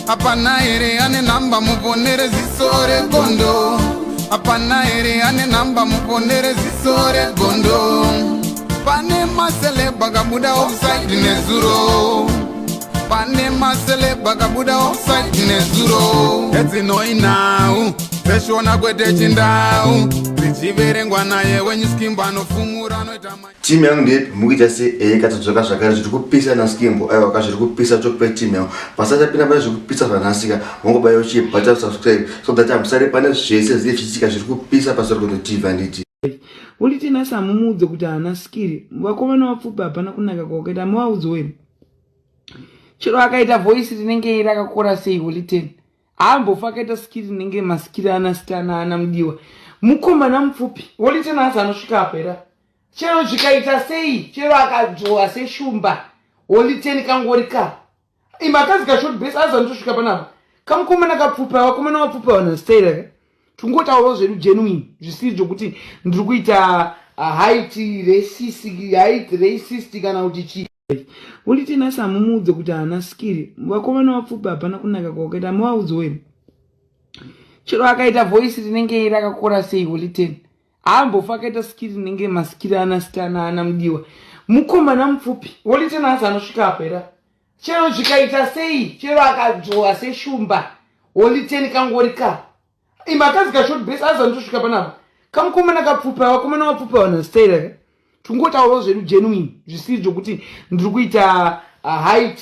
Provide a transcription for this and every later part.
Apana ere ane namba muponere zisore gondo. Apana ere ane namba muponere zisore gondo. Pane masele bagabuda offside nezuro. Pane masele bagabuda offside nezuro. Eti no inau. Peshona kwete chindau. Zichiverengwa naye wenye skimba no fumura no itama. Timu yangu ndipo mukita se katsoka zvakare zvirikupisa na skimbo aiwa kazvirikupisa chokupe timu yangu pasata pina baya zvirikupisa zvanasika wangobayo chibata subscribe so that amsare pane zvese zvichitika zvirikupisa pasoro kuti TV nditi uliti nasa mumudze kuti ana Skiri vakomana vapfupa hapana kunaka kwakaita mawaudzo wenu Chero akaita voice rinenge rakakora sei uliteni ambofa akaita Skiri rinenge maskiri ana stana ana mudiwa mukomana mupfupi uliteni asa anosvika apera Chero zvikaita sei Chero akadzoa seshumba oliteni kangorika imakazi ka short base azandosvika panapa kamukomana kapfupa vakomana vapfupa wana Staira tungotaurawo zvedu genuine zvisiri zvokuti ndiri kuita height racist kana kuti chi uliteni asa mumudze kuti ana Skiri vakomana vapfupa hapana kunaka kwakaita mawaudzo wenu Chero akaita voice rinenge rakakora sei uliteni ambofa akaita Skiri rinenge maskiri ana stana ana mudiwa mukomana mupfupi uliteni asa anosvika apera Chero zvikaita sei Chero akadzoa seshumba oliteni kangorika imakazi ka short base azandosvika panapa kamukomana kapfupa vakomana vapfupa wana Staira tungotaurawo zvedu genuine zvisiri zvokuti ndiri kuita height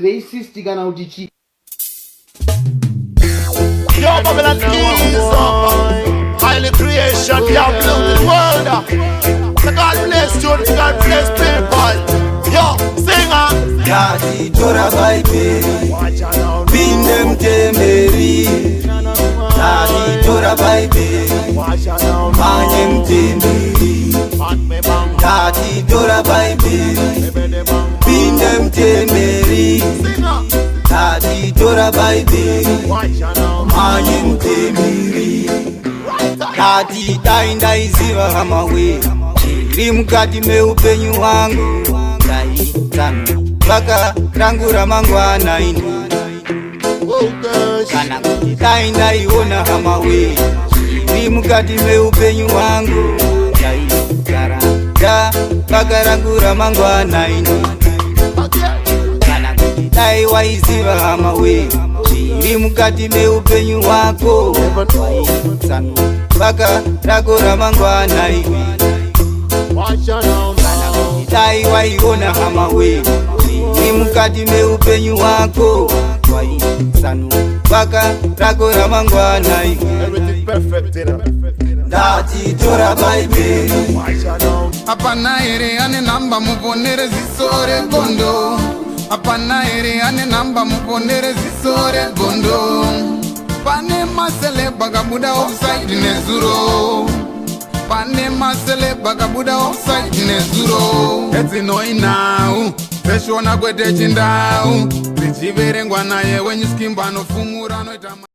racist kana kuti chi Yo, Babylon is up. Highly creation, we have built the world. So God bless you, God bless people. Yo, singer. Kati tora baby, binem temeri. Kati tora baby, manem temeri. Kati tora baby, binem temeri. Kati tora baby, manem temeri. Kati tainda iziva hamawe, rimukati meupenyu wangu. Baka rangu ramangwana ino kana kuti tainda iona hamawe rimukati meupenyu wangu yaigara da baka rangu ramangwana ino kana kuti dai waiziva hamawe rimukati meupenyu wako baka rangu ramangwana ino dai waiona hamawe rimukati meupenyu wako sanu baka rako ramangwana ndati tora baby Apana ere ane namba muponere zisore gondo. Apana ere ane namba muponere zisore gondo. Pane masele bagabuda offside nezuro. Pane masele bagabuda offside nezuro. Eti no inau. Peshona kwete chindau. Zichiverengwa naye wenye skimba no fumura no itama.